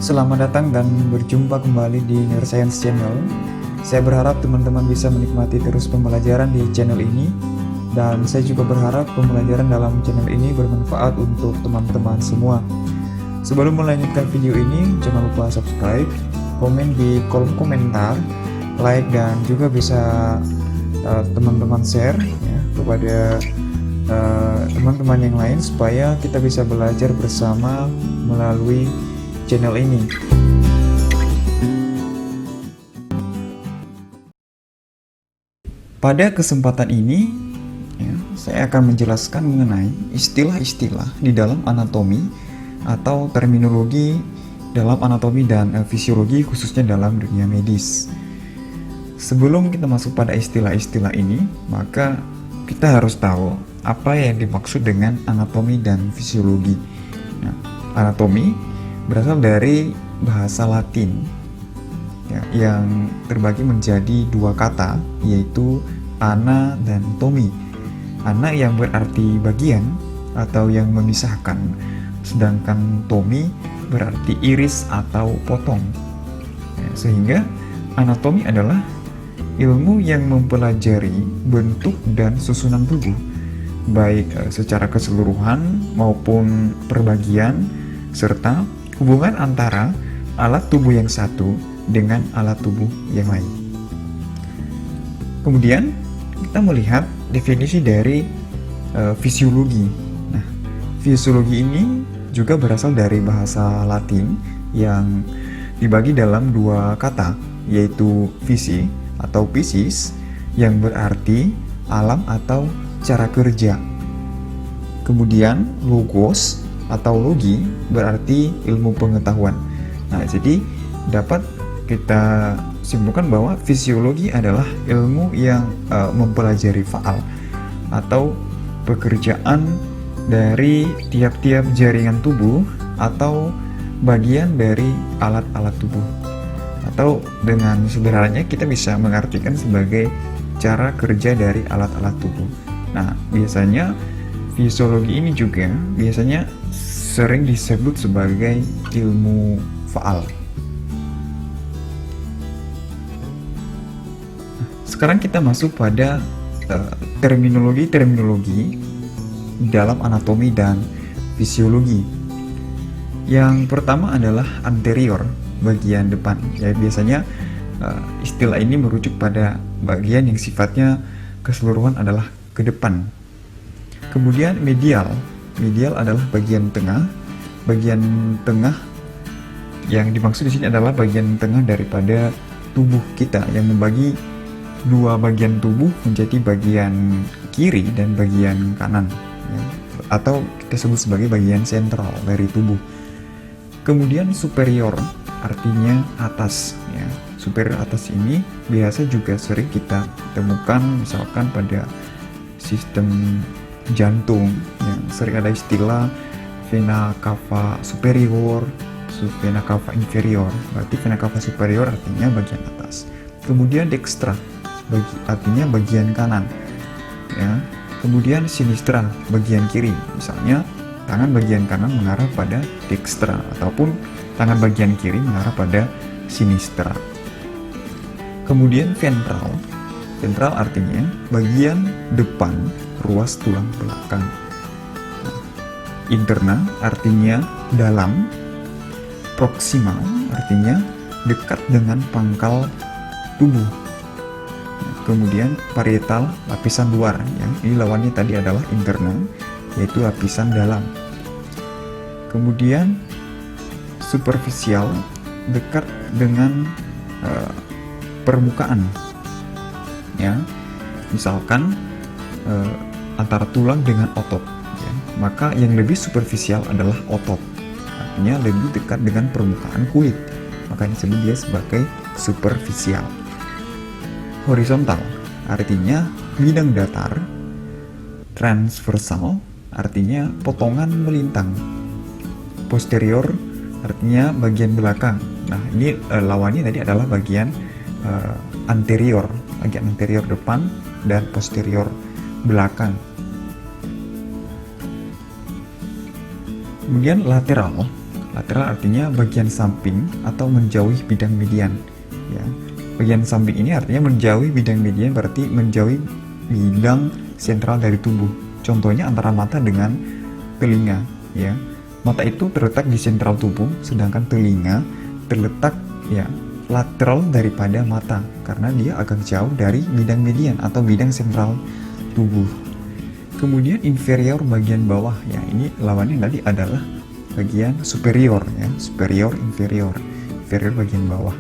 Selamat datang dan berjumpa kembali di Neuroscience Channel. Saya berharap teman-teman bisa menikmati terus pembelajaran di channel ini, dan saya juga berharap pembelajaran dalam channel ini bermanfaat untuk teman-teman semua. Sebelum melanjutkan video ini, jangan lupa subscribe, komen di kolom komentar, like, dan juga bisa teman-teman share ya, kepada teman-teman yang lain supaya kita bisa belajar bersama melalui channel ini. Pada kesempatan ini ya, saya akan menjelaskan mengenai istilah-istilah di dalam anatomi atau terminologi dalam anatomi dan fisiologi, khususnya dalam dunia medis. Sebelum kita masuk pada istilah-istilah ini, maka kita harus tahu apa yang dimaksud dengan anatomi dan fisiologi. Nah, anatomi berasal dari bahasa Latin ya, yang terbagi menjadi dua kata, yaitu ana dan tomi. Ana yang berarti bagian atau yang memisahkan, sedangkan tomi berarti iris atau potong ya, sehingga anatomi adalah ilmu yang mempelajari bentuk dan susunan tubuh, baik secara keseluruhan maupun perbagian, serta hubungan antara alat tubuh yang satu dengan alat tubuh yang lain. Kemudian kita melihat definisi dari fisiologi. Nah, fisiologi ini juga berasal dari bahasa Latin yang dibagi dalam dua kata, yaitu visi atau physis yang berarti alam atau cara kerja. Kemudian logos atau logi berarti ilmu pengetahuan. Nah, jadi dapat kita simpulkan bahwa fisiologi adalah ilmu yang mempelajari faal atau pekerjaan dari tiap-tiap jaringan tubuh atau bagian dari alat-alat tubuh. Atau dengan sederhananya kita bisa mengartikan sebagai cara kerja dari alat-alat tubuh. Nah, biasanya fisiologi ini juga biasanya sering disebut sebagai ilmu faal. Sekarang kita masuk pada terminologi dalam anatomi dan fisiologi. Yang pertama adalah anterior, bagian depan. Ya, biasanya istilah ini merujuk pada bagian yang sifatnya keseluruhan adalah ke depan. Kemudian medial. Medial adalah bagian tengah. Bagian tengah yang dimaksud di sini adalah bagian tengah daripada tubuh kita yang membagi dua bagian tubuh menjadi bagian kiri dan bagian kanan ya, atau kita sebut sebagai bagian sentral dari tubuh. Kemudian superior artinya atas ya. Superior atas ini biasa juga sering kita temukan misalkan pada sistem jantung yang sering ada istilah vena cava superior, vena cava inferior. Berarti vena cava superior artinya bagian atas. Kemudian dextra artinya bagian kanan ya. Kemudian sinistra bagian kiri, misalnya tangan bagian kanan mengarah pada dextra ataupun tangan bagian kiri mengarah pada sinistra. Kemudian ventral. Ventral artinya bagian depan ruas tulang belakang. Interna artinya dalam. Proksimal artinya dekat dengan pangkal tubuh. Kemudian parietal, lapisan luar ya. Ini lawannya tadi adalah interna, yaitu lapisan dalam. Kemudian superficial, dekat dengan permukaan ya, misalkan antara tulang dengan otot ya. Maka yang lebih superficial adalah otot, artinya lebih dekat dengan permukaan kulit, makanya disebut dia sebagai superficial. Horizontal artinya bidang datar. Transversal artinya potongan melintang. Posterior artinya bagian belakang. Nah, ini lawannya tadi adalah bagian anterior, bagian anterior depan dan posterior belakang. Kemudian lateral. Lateral artinya bagian samping atau menjauhi bidang median. Ya. Bagian samping ini artinya menjauhi bidang median, berarti menjauhi bidang sentral dari tubuh. Contohnya antara mata dengan telinga. Ya. Mata itu terletak di sentral tubuh, sedangkan telinga terletak ya lateral daripada mata karena dia agak jauh dari bidang median atau bidang sentral tubuh. Kemudian inferior bagian bawah, ya ini lawannya tadi adalah bagian superior ya, superior inferior bagian bawah.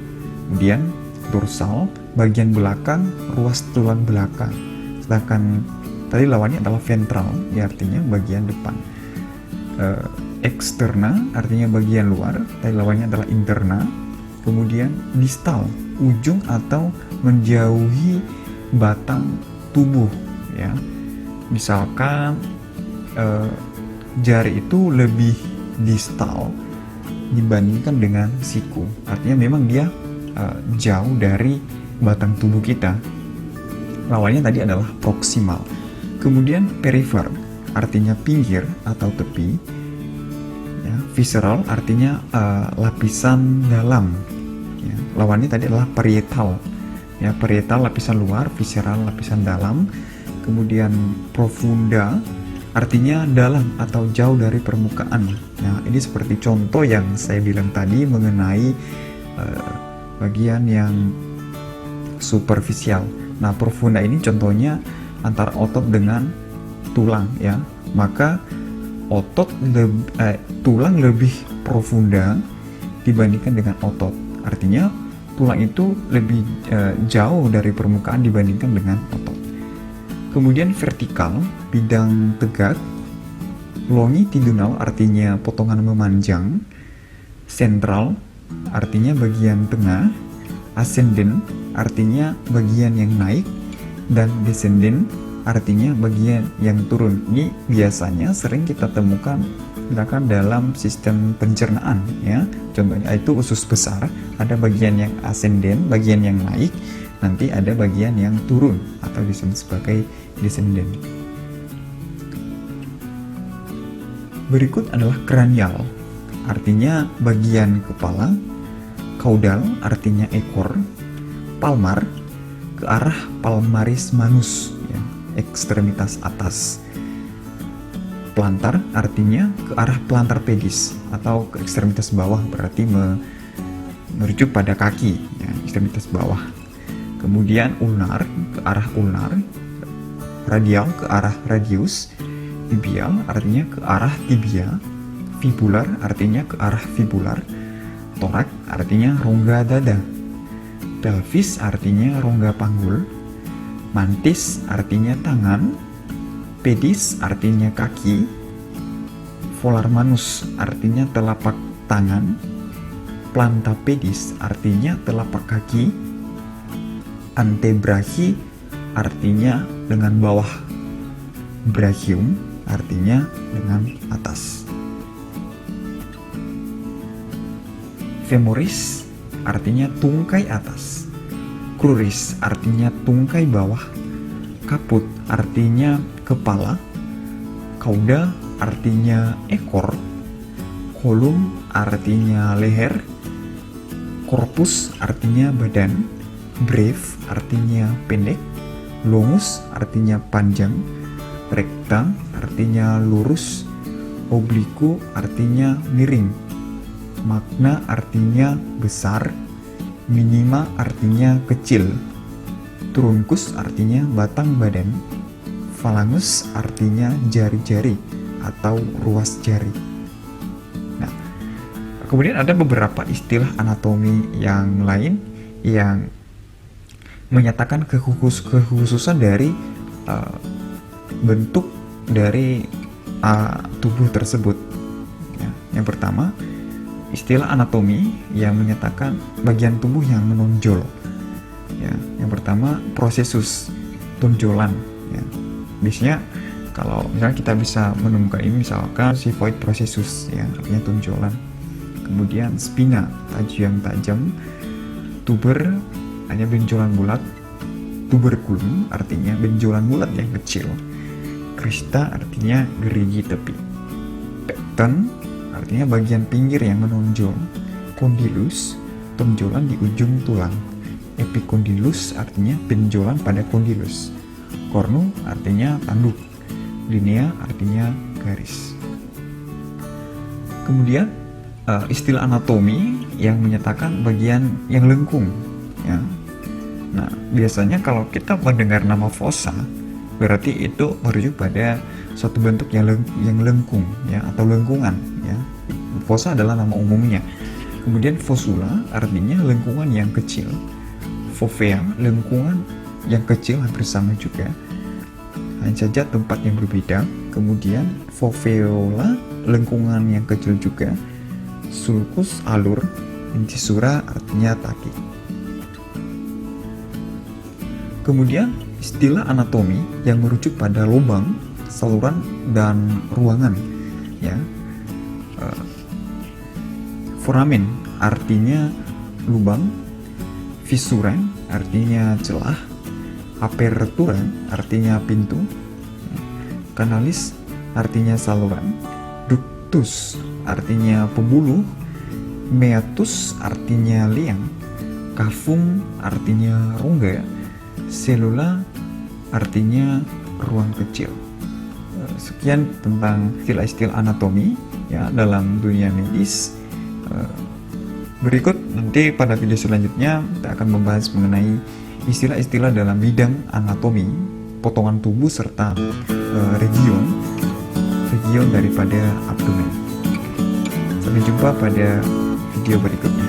Kemudian dorsal bagian belakang, ruas tulang belakang. Sedangkan tadi lawannya adalah ventral, ya artinya bagian depan. Externa artinya bagian luar, tadi lawannya adalah interna. Kemudian distal, ujung atau menjauhi batang tubuh ya. Misalkan jari itu lebih distal dibandingkan dengan siku, artinya memang dia jauh dari batang tubuh kita. Lawannya tadi adalah proksimal. Kemudian perifer artinya pinggir atau tepi ya. Visceral artinya lapisan dalam ya. Lawannya tadi adalah parietal ya, parietal lapisan luar, visceral lapisan dalam. Kemudian profunda artinya dalam atau jauh dari permukaan. Nah, ini seperti contoh yang saya bilang tadi mengenai bagian yang superficial. Nah, profunda ini contohnya antara otot dengan tulang ya. Maka tulang lebih profunda dibandingkan dengan otot. Artinya tulang itu lebih jauh dari permukaan dibandingkan dengan otot. Kemudian vertikal, bidang tegak. Longitudinal artinya potongan memanjang. Sentral artinya bagian tengah. Ascendent artinya bagian yang naik. Dan descendant artinya bagian yang turun. Ini biasanya sering kita temukan dalam sistem pencernaan ya. Contohnya itu usus besar, ada bagian yang ascendant, bagian yang naik, nanti ada bagian yang turun atau disebut sebagai descendant. Berikut adalah kranial, artinya bagian kepala. Caudal artinya ekor. Palmar ke arah palmaris manus ya, ekstremitas atas. Plantar artinya ke arah plantar pedis atau ke ekstremitas bawah, berarti merujuk pada kaki ya, ekstremitas bawah. Kemudian ulnar ke arah ulnar. Radial ke arah radius. Tibial artinya ke arah tibia. Fibular artinya ke arah fibular. Torak artinya rongga dada. Pelvis artinya rongga panggul. Mantis artinya tangan. Pedis artinya kaki. Volar manus artinya telapak tangan. Planta pedis artinya telapak kaki. Antebrachi artinya dengan bawah. Brachium artinya dengan atas. Femoris artinya tungkai atas. Cruris artinya tungkai bawah. Caput artinya kepala. Cauda artinya ekor. Column artinya leher. Corpus artinya badan. Breve artinya pendek. Longus artinya panjang. Recta artinya lurus. Obliku artinya miring. Magna artinya besar. Minima artinya kecil. Truncus artinya batang badan. Phalangus artinya jari-jari atau ruas jari. Nah, kemudian ada beberapa istilah anatomi yang lain yang menyatakan kekhususan dari bentuk dari tubuh tersebut. Ya, yang pertama, istilah anatomi yang menyatakan bagian tubuh yang menonjol. Ya, yang pertama prosesus, tonjolan. Ya. Biasanya kalau misalnya kita bisa menemukan ini, misalkan xiphoid processus, ya, artinya tonjolan. Kemudian spina, tajuk yang tajam. Tuber, hanya benjolan bulat. Tuberculum artinya benjolan bulat yang kecil. Crista artinya gerigi tepi. Pecten artinya bagian pinggir yang menonjol. Condylus, tonjolan di ujung tulang. Epicondylus artinya benjolan pada condylus. Cornu artinya tanduk. Linea artinya garis. Kemudian istilah anatomi yang menyatakan bagian yang lengkung, ya. Nah, biasanya kalau kita mendengar nama fossa, berarti itu merujuk pada suatu bentuk yang lengkung, ya, atau lengkungan, ya. Fossa adalah nama umumnya. Kemudian fossula artinya lengkungan yang kecil. Fovea, lengkungan yang kecil hampir sama juga, hanya saja tempat yang berbeda. Kemudian foveola, lengkungan yang kecil juga. Sulcus, alur. Incisura artinya taki. Kemudian istilah anatomi yang merujuk pada lubang, saluran, dan ruangan, ya. Foramen artinya lubang. Fissura artinya celah. Apertura artinya pintu. Kanalis artinya saluran. Ductus artinya pembuluh. Meatus artinya liang. Cavum artinya rongga. Selula artinya ruang kecil. Sekian tentang istilah-istilah anatomi, ya, dalam dunia medis. Berikut nanti pada video selanjutnya kita akan membahas mengenai istilah-istilah dalam bidang anatomi, potongan tubuh serta region daripada abdomen. Sampai jumpa pada video berikutnya.